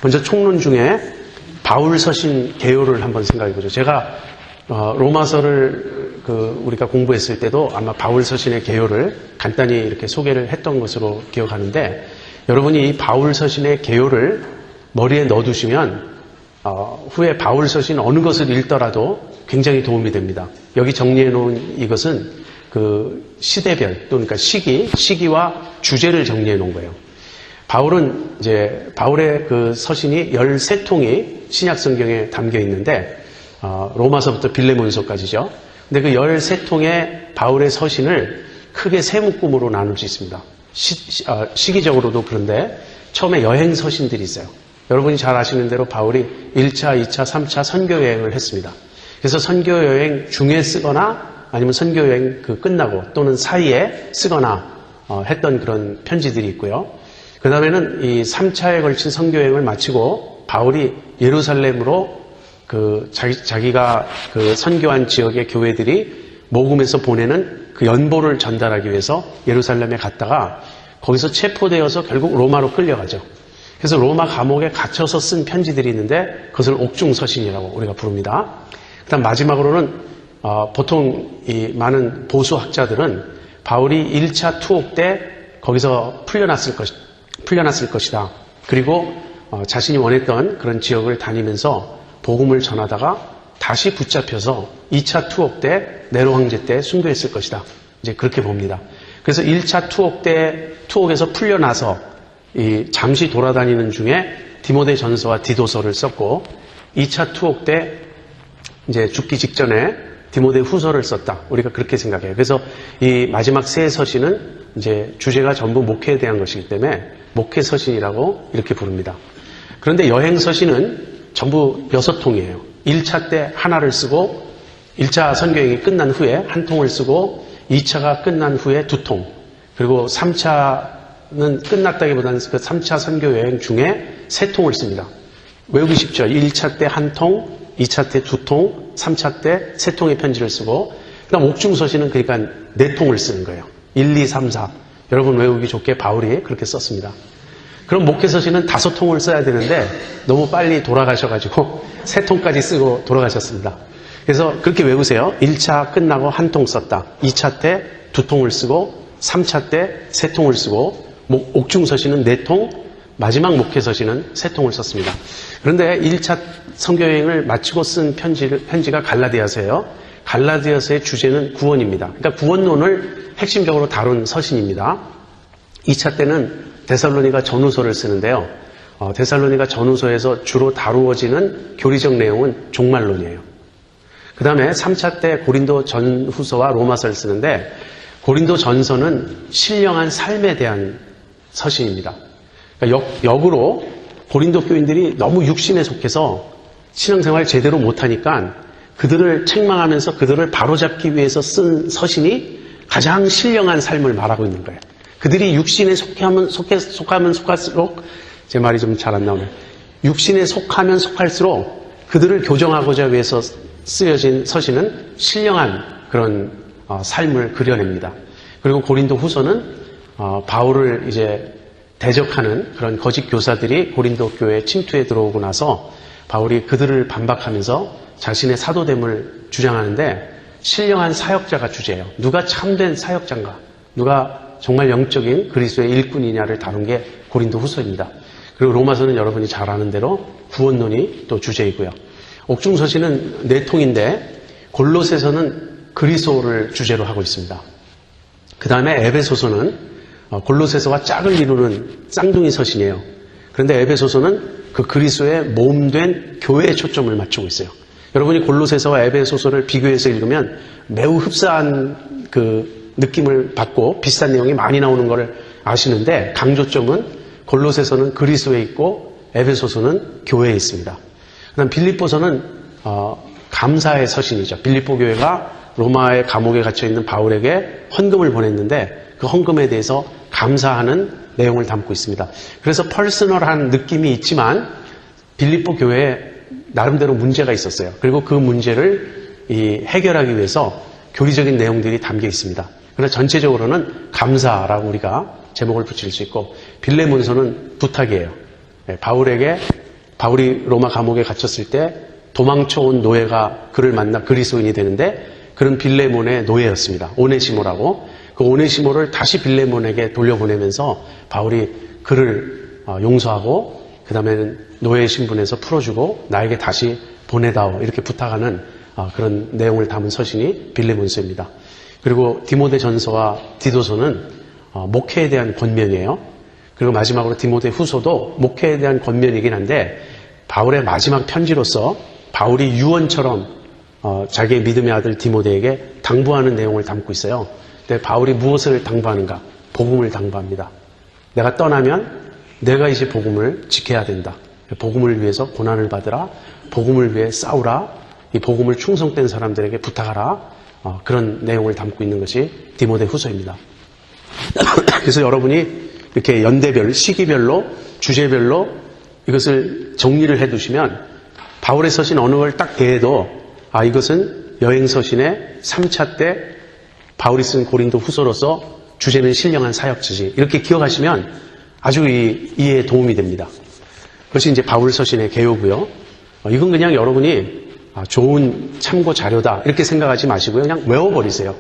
먼저 총론 중에 바울 서신 개요를 한번 생각해 보죠. 제가 로마서를 우리가 공부했을 때도 아마 바울 서신의 개요를 간단히 이렇게 소개를 했던 것으로 기억하는데, 여러분이 이 바울 서신의 개요를 머리에 넣어두시면 후에 바울 서신 어느 것을 읽더라도 굉장히 도움이 됩니다. 여기 정리해 놓은 이것은 그 시대별, 또 그러니까 시기와 주제를 정리해 놓은 거예요. 바울은 이제 바울의 그 서신이 13통이 신약 성경에 담겨 있는데, 로마서부터 빌레몬서까지죠. 근데 그 13통의 바울의 서신을 크게 세 묶음으로 나눌 수 있습니다. 시기적으로도 그런데 처음에 여행 서신들이 있어요. 여러분이 잘 아시는 대로 바울이 1차, 2차, 3차 선교 여행을 했습니다. 그래서 선교 여행 중에 쓰거나 아니면 선교 여행 끝나고 또는 사이에 쓰거나 했던 그런 편지들이 있고요. 그 다음에는 이 3차에 걸친 선교 여행을 마치고 바울이 예루살렘으로 자기가 선교한 지역의 교회들이 모금해서 보내는 그 연보를 전달하기 위해서 예루살렘에 갔다가 거기서 체포되어서 결국 로마로 끌려가죠. 그래서 로마 감옥에 갇혀서 쓴 편지들이 있는데 그것을 옥중서신이라고 우리가 부릅니다. 그다음 마지막으로는 보통 이 많은 보수학자들은 바울이 1차 투옥 때 거기서 풀려났을 것이다. 그리고 자신이 원했던 그런 지역을 다니면서 복음을 전하다가 다시 붙잡혀서 2차 투옥 때 네로 황제 때 순교했을 것이다. 이제 그렇게 봅니다. 그래서 1차 투옥에서 풀려나서 잠시 돌아다니는 중에 디모데 전서와 디도서를 썼고, 2차 투옥 때 이제 죽기 직전에 디모데 후서를 썼다. 우리가 그렇게 생각해요. 그래서 이 마지막 세 서신은 이제 주제가 전부 목회에 대한 것이기 때문에 목회 서신이라고 이렇게 부릅니다. 그런데 여행 서신은 전부 6통이에요. 1차 때 하나를 쓰고, 1차 선교여행이 끝난 후에 한 통을 쓰고, 2차가 끝난 후에 2통, 그리고 3차는 끝났다기보다는 그 3차 선교여행 중에 3통을 씁니다. 외우기 쉽죠? 1차 때 한 통, 2차 때 2통, 3차 때 3통의 편지를 쓰고, 그 다음 옥중서신은 그러니까 4통을 쓰는 거예요. 1, 2, 3, 4. 여러분 외우기 좋게 바울이 그렇게 썼습니다. 그럼 목회서신은 5통을 써야 되는데 너무 빨리 돌아가셔가지고 3통까지 쓰고 돌아가셨습니다. 그래서 그렇게 외우세요. 1차 끝나고 한 통 썼다. 2차 때 2통을 쓰고, 3차 때 3통을 쓰고, 옥중서신은 4통, 마지막 목회서신은 3통을 썼습니다. 그런데 1차 선교여행을 마치고 쓴 편지가 갈라디아서예요. 갈라디아서의 주제는 구원입니다. 그러니까 구원론을 핵심적으로 다룬 서신입니다. 2차 때는 데살로니가 전후서를 쓰는데요. 데살로니가 전후서에서 주로 다루어지는 교리적 내용은 종말론이에요. 그 다음에 3차 때 고린도 전후서와 로마서를 쓰는데, 고린도 전서는 신령한 삶에 대한 서신입니다. 그러니까 역으로 고린도 교인들이 너무 육신에 속해서 신앙생활 제대로 못하니까 그들을 책망하면서 그들을 바로잡기 위해서 쓴 서신이 가장 신령한 삶을 말하고 있는 거예요. 그들이 육신에 속하면 속할수록, 제 말이 좀 잘 안 나오네요. 육신에 속하면 속할수록 그들을 교정하고자 위해서 쓰여진 서신은 신령한 그런 삶을 그려냅니다. 그리고 고린도 후서는 바울을 이제 대적하는 그런 거짓 교사들이 고린도 교회에 침투해 들어오고 나서 바울이 그들을 반박하면서 자신의 사도됨을 주장하는데, 신령한 사역자가 주제예요. 누가 참된 사역자인가, 누가 정말 영적인 그리스도의 일꾼이냐를 다룬 게 고린도 후서입니다. 그리고 로마서는 여러분이 잘 아는 대로 구원론이 또 주제이고요. 옥중서신은 4통인데 골로새서는 그리스도를 주제로 하고 있습니다. 그 다음에 에베소서는 골로새서와 짝을 이루는 쌍둥이 서신이에요. 그런데 에베소서는 그 그리스도의 몸된 교회에 초점을 맞추고 있어요. 여러분이 골로새서와 에베소서를 비교해서 읽으면 매우 흡사한 그 느낌을 받고 비슷한 내용이 많이 나오는 것을 아시는데, 강조점은 골로새서는 그리스도에 있고 에베소서는 교회에 있습니다. 그다음 빌립보서는 감사의 서신이죠. 빌립보 교회가 로마의 감옥에 갇혀있는 바울에게 헌금을 보냈는데 그 헌금에 대해서 감사하는 내용을 담고 있습니다. 그래서 퍼스널한 느낌이 있지만 빌립보 교회에 나름대로 문제가 있었어요. 그리고 그 문제를 해결하기 위해서 교리적인 내용들이 담겨 있습니다. 그러나 전체적으로는 감사라고 우리가 제목을 붙일 수 있고, 빌레몬서는 부탁이에요. 바울에게 바울이 로마 감옥에 갇혔을 때 도망쳐온 노예가 그를 만나 그리스도인이 되는데 그는 빌레몬의 노예였습니다. 오네시모라고. 그 오네시모를 다시 빌레몬에게 돌려보내면서 바울이 그를 용서하고 그 다음에는 노예의 신분에서 풀어주고 나에게 다시 보내다오 이렇게 부탁하는 그런 내용을 담은 서신이 빌레몬서입니다. 그리고 디모데 전서와 디도서는 목회에 대한 권면이에요. 그리고 마지막으로 디모데 후서도 목회에 대한 권면이긴 한데 바울의 마지막 편지로서 바울이 유언처럼 자기의 믿음의 아들 디모데에게 당부하는 내용을 담고 있어요. 근데 바울이 무엇을 당부하는가? 복음을 당부합니다. 내가 떠나면 내가 이제 복음을 지켜야 된다. 복음을 위해서 고난을 받으라. 복음을 위해 싸우라. 이 복음을 충성된 사람들에게 부탁하라. 그런 내용을 담고 있는 것이 디모데 후서입니다. 그래서 여러분이 이렇게 연대별, 시기별로, 주제별로 이것을 정리를 해두시면 바울의 서신 어느 걸 딱 대해도 이것은 여행서신의 3차 때 바울이 쓴 고린도 후서로서 주제는 신령한 사역지지 이렇게 기억하시면 아주 이해에 도움이 됩니다. 그것이 이제 바울 서신의 개요고요. 이건 그냥 여러분이 좋은 참고 자료다 이렇게 생각하지 마시고요. 그냥 외워버리세요.